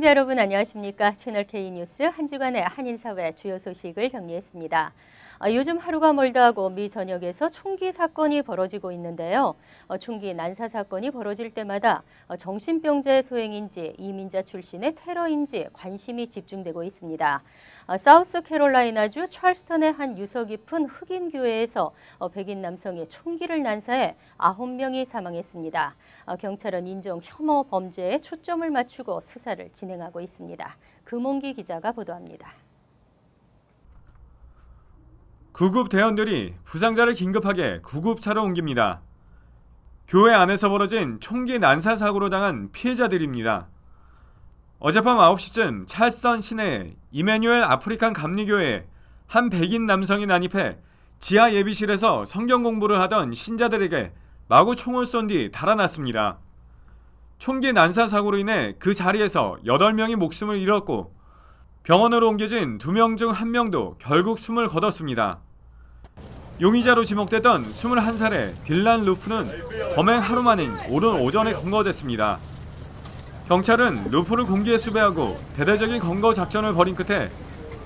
시청자 여러분 안녕하십니까? 채널 K 뉴스 한 주간의 한인사회 주요 소식을 정리했습니다. 요즘 하루가 멀다 하고 미 전역에서 총기 사건이 벌어지고 있는데요. 총기 난사 사건이 벌어질 때마다 정신병자의 소행인지 이민자 출신의 테러인지 관심이 집중되고 있습니다. 사우스캐롤라이나주 찰스턴의 한 유서 깊은 흑인 교회에서 백인 남성이 총기를 난사해 9명이 사망했습니다. 경찰은 인종 혐오 범죄에 초점을 맞추고 수사를 진행하고 있습니다. 금홍기 기자가 보도합니다. 구급 대원들이 부상자를 긴급하게 구급차로 옮깁니다. 교회 안에서 벌어진 총기 난사 사고로 당한 피해자들입니다. 어젯밤 9시쯤 찰스턴 시내 이메뉴엘 아프리칸 감리교회에 한 백인 남성이 난입해 지하 예비실에서 성경 공부를 하던 신자들에게 마구 총을 쏜 뒤 달아났습니다. 총기 난사 사고로 인해 그 자리에서 8명이 목숨을 잃었고 병원으로 옮겨진 2명 중 1명도 결국 숨을 거뒀습니다. 용의자로 지목됐던 21살의 딜란 루프는 범행 하루 만인 오늘 오전에 검거됐습니다. 경찰은 루프를 공개에 수배하고 대대적인 검거 작전을 벌인 끝에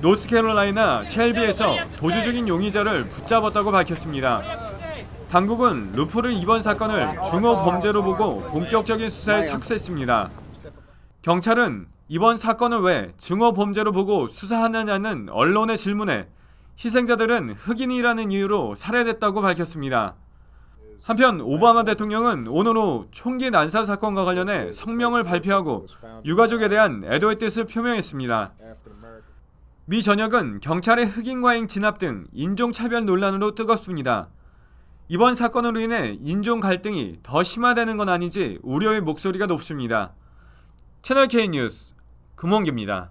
노스캐롤라이나 쉘비에서 도주 중인 용의자를 붙잡았다고 밝혔습니다. 당국은 루프를 이번 사건을 중호 범죄로 보고 본격적인 수사에 착수했습니다. 경찰은 이번 사건을 왜 증오 범죄로 보고 수사하느냐는 언론의 질문에 희생자들은 흑인이라는 이유로 살해됐다고 밝혔습니다. 한편 오바마 대통령은 오늘 오후 총기 난사 사건과 관련해 성명을 발표하고 유가족에 대한 애도의 뜻을 표명했습니다. 미 전역은 경찰의 흑인과잉 진압 등 인종차별 논란으로 뜨겁습니다. 이번 사건으로 인해 인종 갈등이 더 심화되는 건 아닌지 우려의 목소리가 높습니다. 채널 K 뉴스 금홍기입니다.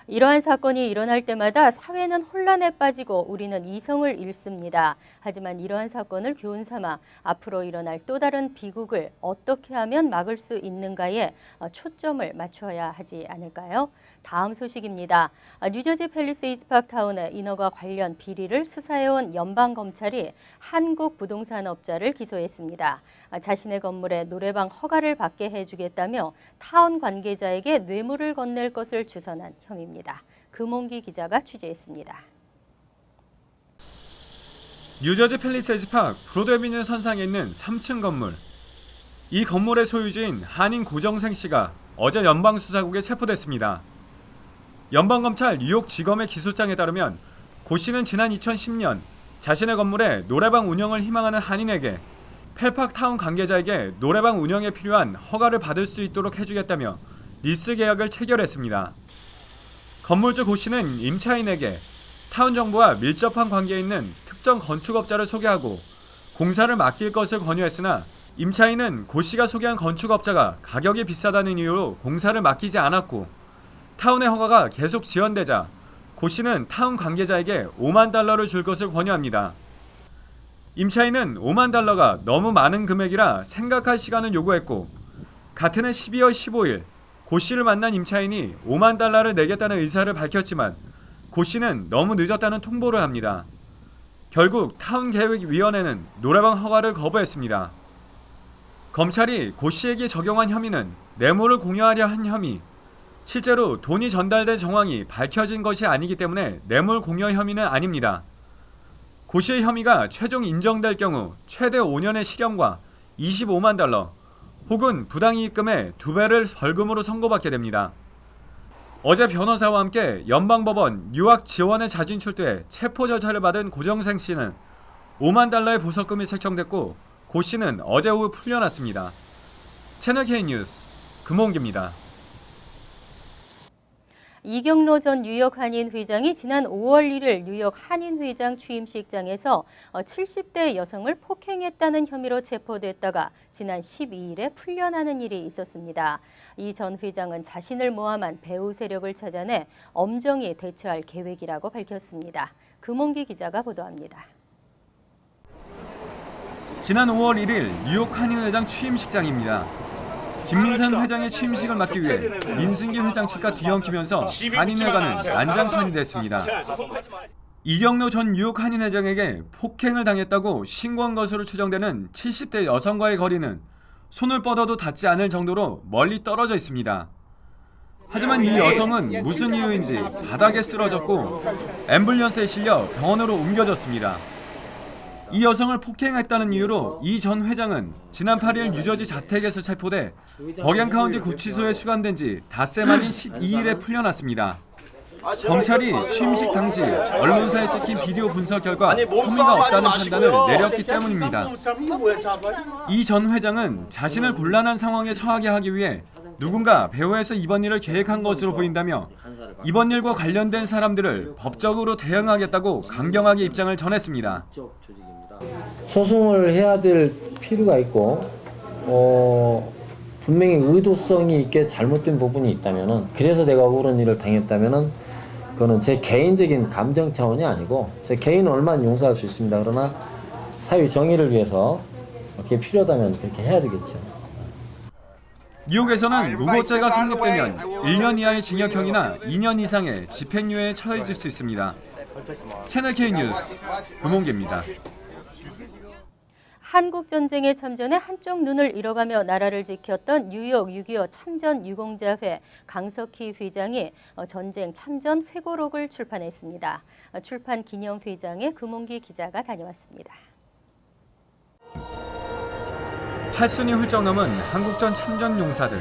이러한 사건이 일어날 때마다 사회는 혼란에 빠지고 우리는 이성을 잃습니다. 하지만 이러한 사건을 교훈 삼아 앞으로 일어날 또 다른 비극을 어떻게 하면 막을 수 있는가에 초점을 맞춰야 하지 않을까요? 다음 소식입니다. 뉴저지 팰리세이드 파크타운의 인허가 관련 비리를 수사해온 연방검찰이 한국 부동산업자를 기소했습니다. 자신의 건물에 노래방 허가를 받게 해주겠다며 타운 관계자에게 뇌물을 건넬 것을 주선한 혐의입니다. 금홍기 기자가 취재했습니다. 뉴저지 팰리세이드 파크 브로드애비뉴 선상에 있는 3층 건물. 이 건물의 소유주인 한인 고정생 씨가 어제 연방수사국에 체포됐습니다. 연방검찰 뉴욕지검의 기소장에 따르면 고 씨는 지난 2010년 자신의 건물에 노래방 운영을 희망하는 한인에게 펠팍타운 관계자에게 노래방 운영에 필요한 허가를 받을 수 있도록 해주겠다며 리스 계약을 체결했습니다. 건물주 고 씨는 임차인에게 타운 정부와 밀접한 관계에 있는 특정 건축업자를 소개하고 공사를 맡길 것을 권유했으나 임차인은 고 씨가 소개한 건축업자가 가격이 비싸다는 이유로 공사를 맡기지 않았고 타운의 허가가 계속 지연되자 고 씨는 타운 관계자에게 5만 달러를 줄 것을 권유합니다. 임차인은 5만 달러가 너무 많은 금액이라 생각할 시간을 요구했고 같은 해 12월 15일 고 씨를 만난 임차인이 5만 달러를 내겠다는 의사를 밝혔지만 고 씨는 너무 늦었다는 통보를 합니다. 결국 타운계획위원회는 노래방 허가를 거부했습니다. 검찰이 고 씨에게 적용한 혐의는 뇌물을 공유하려 한 혐의, 실제로 돈이 전달된 정황이 밝혀진 것이 아니기 때문에 뇌물 공여 혐의는 아닙니다. 고 씨의 혐의가 최종 인정될 경우 최대 5년의 실형과 25만 달러 혹은 부당이익금의 2배를 벌금으로 선고받게 됩니다. 어제 변호사와 함께 연방법원 유학 지원에 자진 출두해 체포 절차를 받은 고정생 씨는 5만 달러의 보석금이 책정됐고 고 씨는 어제 오후 풀려났습니다. 채널 K 뉴스 금홍기입니다. 이경로 전 뉴욕 한인 회장이 지난 5월 1일 뉴욕 한인 회장 취임식장에서 70대 여성을 폭행했다는 혐의로 체포됐다가 지난 12일에 풀려나는 일이 있었습니다. 이 전 회장은 자신을 모함한 배후 세력을 찾아내 엄정히 대처할 계획이라고 밝혔습니다. 금홍기 기자가 보도합니다. 지난 5월 1일 뉴욕 한인 회장 취임식장입니다. 김민선 회장의 취임식을 맡기 위해 민승기 회장 측과 뒤엉키면서 한인회관은 안장찬이 됐습니다. 이경로 전 뉴욕 한인 회장에게 폭행을 당했다고 신고한 것으로 추정되는 70대 여성과의 거리는 손을 뻗어도 닿지 않을 정도로 멀리 떨어져 있습니다. 하지만 이 여성은 무슨 이유인지 바닥에 쓰러졌고 앰뷸런스에 실려 병원으로 옮겨졌습니다. 이 여성을 폭행했다는 이유로 이 전 회장은 지난 8일 뉴저지 자택에서 체포돼 버겐 카운티 구치소에 수감된 지 닷새 만인 12일에 풀려났습니다. 검찰이 취임식 당시 언론사에 찍힌 비디오 분석 결과 혐의가 없다는 판단을 내렸기 때문입니다. 이 전 회장은 자신을 곤란한 상황에 처하게 하기 위해 누군가 배후에서 이번 일을 계획한 것으로 보인다며 이번 일과 관련된 사람들을 법적으로 대응하겠다고 강경하게 입장을 전했습니다. 소송을 해야 될 필요가 있고 분명히 의도성이 있게 잘못된 부분이 있다면은, 그래서 내가 그런 일을 당했다면은 그거는 제 개인적인 감정 차원이 아니고 제 개인은 얼마나 용서할 수 있습니다. 그러나 사회 정의를 위해서 그게 필요하다면 그렇게 해야 되겠죠. 뉴욕에서는 무고죄가 성립되면 1년 이하의 징역형이나 2년 이상의 집행유예에 처해질 수 있습니다. 채널K 뉴스 금홍기입니다. 한국전쟁에 참전해 한쪽 눈을 잃어가며 나라를 지켰던 뉴욕 6.25 참전 유공자회 강석희 회장이 전쟁 참전 회고록을 출판했습니다. 출판 기념 회장에 금홍기 기자가 다녀왔습니다. 8순이 훌쩍 넘은 한국전 참전 용사들.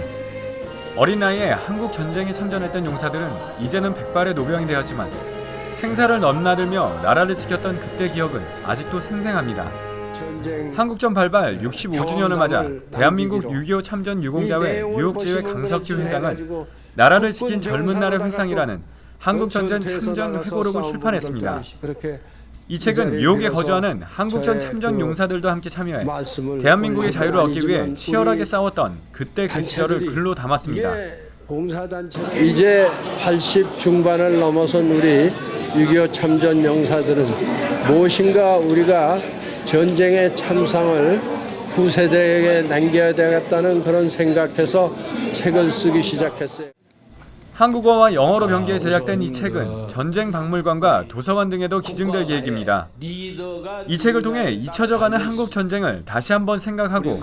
어린 나이에 한국 전쟁에 참전했던 용사들은 이제는 백발의 노병이 되었지만 생사를 넘나들며 나라를 지켰던 그때 기억은 아직도 생생합니다. 한국전 발발 65주년을 맞아 대한민국 6.25 참전 유공자회 뉴욕지회 강석희 회장은 나라를 지킨 젊은 날의 회상이라는 한국전쟁 참전 회고록을 출판했습니다. 이 책은 뉴욕에 거주하는 한국전 참전 용사들도 함께 참여해 대한민국의 자유를 얻기 위해 치열하게 싸웠던 그때 그 시절을 글로 담았습니다. 이제 80 중반을 넘어선 우리 6.25 참전 용사들은 무엇인가 우리가 전쟁의 참상을 후세대에게 남겨야 되겠다는 그런 생각해서 책을 쓰기 시작했어요. 한국어와 영어로 변기에 제작된 이 책은 전쟁 박물관과 도서관 등에도 기증될 계획입니다. 이 책을 통해 잊혀져가는 한국 전쟁을 다시 한번 생각하고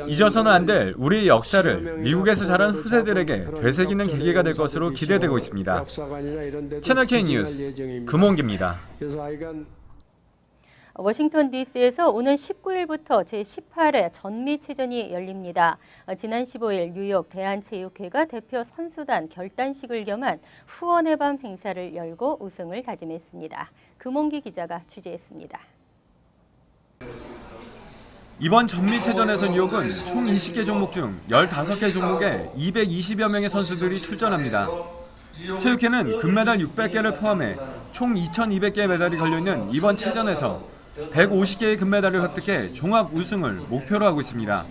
잊어서는 안 될 우리의 역사를 미국에서 자란 후세들에게 되새기는 계기가 될 것으로 기대되고 있습니다. 채널K 뉴스 금홍기입니다. 워싱턴 DC에서 오는 19일부터 제18회 전미체전이 열립니다. 지난 15일 뉴욕 대한체육회가 대표 선수단 결단식을 겸한 후원의 밤 행사를 열고 우승을 다짐했습니다. 금홍기 기자가 취재했습니다. 이번 전미체전에서 뉴욕은 총 20개 종목 중 15개 종목에 220여 명의 선수들이 출전합니다. 체육회는 금메달 600개를 포함해 총 2,200개의 메달이 걸려있는 이번 체전에서 150개의 금메달을 획득해 종합 우승을 목표로 하고 있습니다.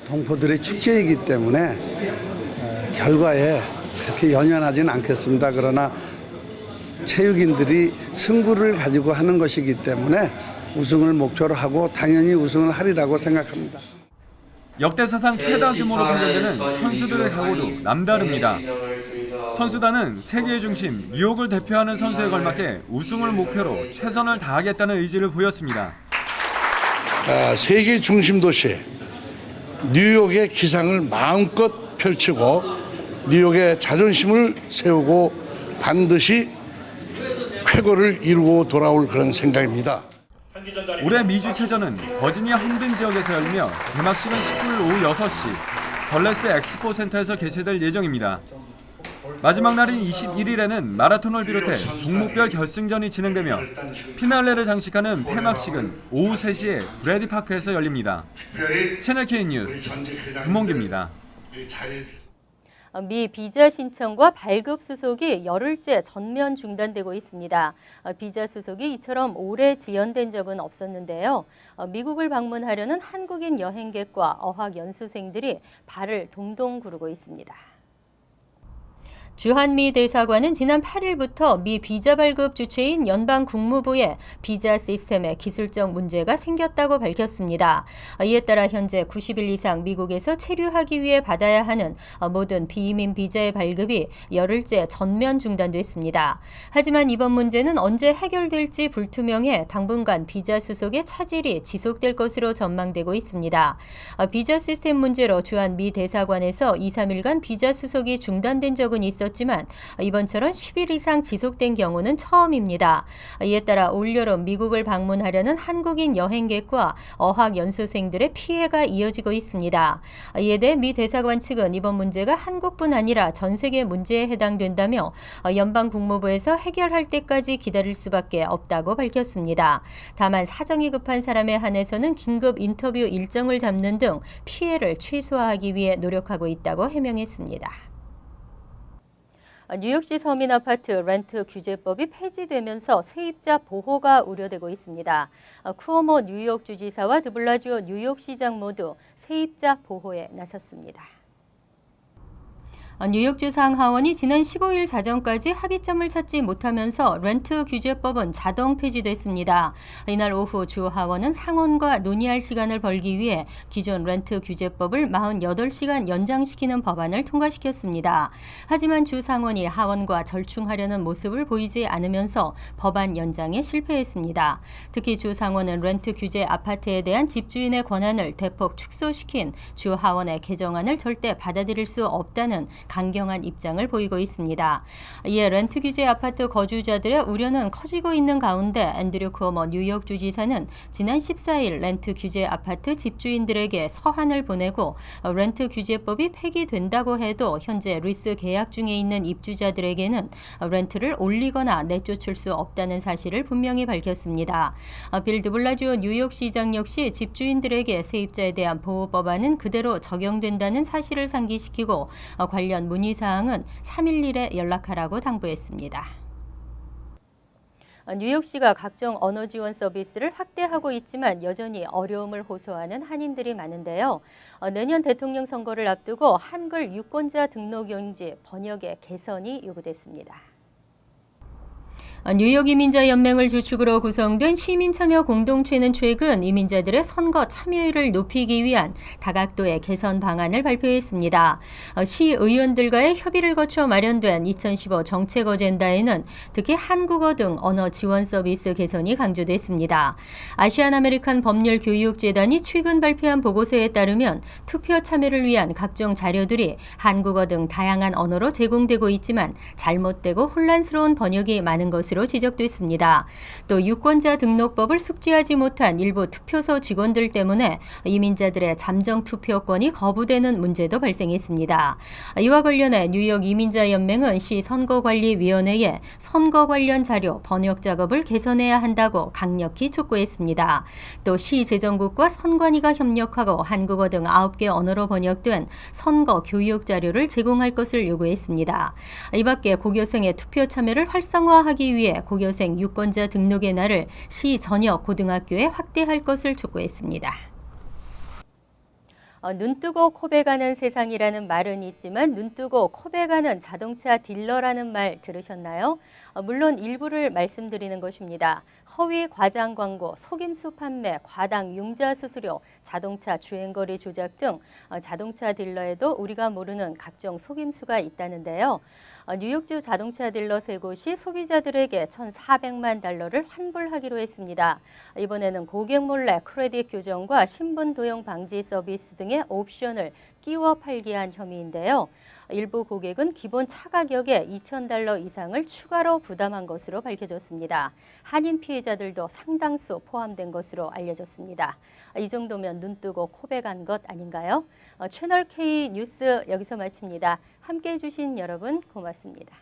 동포들의 축제이기 때문에 결과에 그렇게 연연하지는 않겠습니다. 그러나 체육인들이 승부를 가지고 하는 것이기 때문에 우승을 목표로 하고 당연히 우승을 하리라고 생각합니다. 역대 사상 최다 규모로 공연되는 선수들의 각오도 남다릅니다. 선수단은 세계의 중심 뉴욕을 대표하는 선수에 걸맞게 우승을 목표로 최선을 다하겠다는 의지를 보였습니다. 세계 중심 도시 뉴욕의 기상을 마음껏 펼치고 뉴욕의 자존심을 세우고 반드시 쾌거를 이루고 돌아올 그런 생각입니다. 올해 미주체전은 버지니아 험든 지역에서 열리며 개막식은 19일 오후 6시 덜레스 엑스포 센터에서 개최될 예정입니다. 마지막 날인 21일에는 마라톤을 비롯해 종목별 결승전이 진행되며 피날레를 장식하는 폐막식은 오후 3시에 브래디 파크에서 열립니다. 채널K 뉴스 금홍기입니다. 미 비자 신청과 발급 수속이 열흘째 전면 중단되고 있습니다. 비자 수속이 이처럼 오래 지연된 적은 없었는데요. 미국을 방문하려는 한국인 여행객과 어학 연수생들이 발을 동동 구르고 있습니다. 주한미 대사관은 지난 8일부터 미 비자 발급 주체인 연방 국무부에 비자 시스템에 기술적 문제가 생겼다고 밝혔습니다. 이에 따라 현재 90일 이상 미국에서 체류하기 위해 받아야 하는 모든 비이민 비자의 발급이 열흘째 전면 중단됐습니다. 하지만 이번 문제는 언제 해결될지 불투명해 당분간 비자 수속의 차질이 지속될 것으로 전망되고 있습니다. 비자 시스템 문제로 주한미 대사관에서 2, 3일간 비자 수속이 중단된 적은 있었지만 이번처럼 10일 이상 지속된 경우는 처음입니다. 이에 따라 올여름 미국을 방문하려는 한국인 여행객과 어학연수생들의 피해가 이어지고 있습니다. 이에 대해 미 대사관 측은 이번 문제가 한국뿐 아니라 전 세계 문제에 해당된다며 연방 국무부에서 해결할 때까지 기다릴 수밖에 없다고 밝혔습니다. 다만 사정이 급한 사람에 한해서는 긴급 인터뷰 일정을 잡는 등 피해를 최소화하기 위해 노력하고 있다고 해명했습니다. 뉴욕시 서민 아파트 렌트 규제법이 폐지되면서 세입자 보호가 우려되고 있습니다. 쿠오모 뉴욕 주지사와 드블라지오 뉴욕시장 모두 세입자 보호에 나섰습니다. 뉴욕주 상하원이 지난 15일 자정까지 합의점을 찾지 못하면서 렌트 규제법은 자동 폐지됐습니다. 이날 오후 주 하원은 상원과 논의할 시간을 벌기 위해 기존 렌트 규제법을 48시간 연장시키는 법안을 통과시켰습니다. 하지만 주 상원이 하원과 절충하려는 모습을 보이지 않으면서 법안 연장에 실패했습니다. 특히 주 상원은 렌트 규제 아파트에 대한 집주인의 권한을 대폭 축소시킨 주 하원의 개정안을 절대 받아들일 수 없다는 강경한 입장을 보이고 있습니다. 이에 렌트 규제 아파트 거주자들의 우려는 커지고 있는 가운데 앤드류 쿠오모 뉴욕 주지사는 지난 14일 렌트 규제 아파트 집주인들에게 서한을 보내고 렌트 규제법이 폐기된다고 해도 현재 리스 계약 중에 있는 입주자들에게는 렌트를 올리거나 내쫓을 수 없다는 사실을 분명히 밝혔습니다. 빌 드블라지오 뉴욕시장 역시 집주인들에게 세입자에 대한 보호법안은 그대로 적용된다는 사실을 상기시키고 관련 문의사항은 3일 일에 연락하라고 당부했습니다. 뉴욕시가 각종 언어 지원 서비스를 확대하고 있지만 여전히 어려움을 호소하는 한인들이 많은데요. 내년 대통령 선거를 앞두고 한글 유권자 등록 용지 번역의 개선이 요구됐습니다. 뉴욕 이민자연맹을 주축으로 구성된 시민참여 공동체는 최근 이민자들의 선거 참여율을 높이기 위한 다각도의 개선 방안을 발표했습니다. 시의원들과의 협의를 거쳐 마련된 2015 정책 어젠다에는 특히 한국어 등 언어 지원 서비스 개선이 강조됐습니다. 아시안 아메리칸 법률교육재단이 최근 발표한 보고서에 따르면 투표 참여를 위한 각종 자료들이 한국어 등 다양한 언어로 제공되고 있지만 잘못되고 혼란스러운 번역이 많은 것으로 지적됐습니다. 또 유권자 등록법을 숙지하지 못한 일부 투표소 직원들 때문에 이민자들의 잠정 투표권이 거부되는 문제도 발생했습니다. 이와 관련해 뉴욕 이민자연맹은 시 선거관리위원회에 선거 관련 자료 번역 작업을 개선해야 한다고 강력히 촉구했습니다. 또 시 재정국과 선관위가 협력하고 한국어 등 9개 언어로 번역된 선거 교육 자료를 제공할 것을 요구했습니다. 이 밖에 고교생의 투표 참여를 활성화하기 위해 고교생 유권자 등록의 날을 시 전역 고등학교에 확대할 것을 촉구했습니다. 눈뜨고 코베 가는 세상이라는 말은 있지만 눈뜨고 코베 가는 자동차 딜러라는 말 들으셨나요? 물론 일부를 말씀드리는 것입니다. 허위 과장 광고, 속임수 판매, 과당 융자 수수료, 자동차 주행거리 조작 등 자동차 딜러에도 우리가 모르는 각종 속임수가 있다는데요. 뉴욕주 자동차 딜러 3곳이 소비자들에게 1,400만 달러를 환불하기로 했습니다. 이번에는 고객 몰래 크레딧 교정과 신분 도용 방지 서비스 등의 옵션을 끼워 팔게 한 혐의인데요. 일부 고객은 기본 차 가격에 $2,000 이상을 추가로 부담한 것으로 밝혀졌습니다. 한인 피해자들도 상당수 포함된 것으로 알려졌습니다. 이 정도면 눈뜨고 코베 간 것 아닌가요? 채널 K 뉴스 여기서 마칩니다. 함께해 주신 여러분 고맙습니다.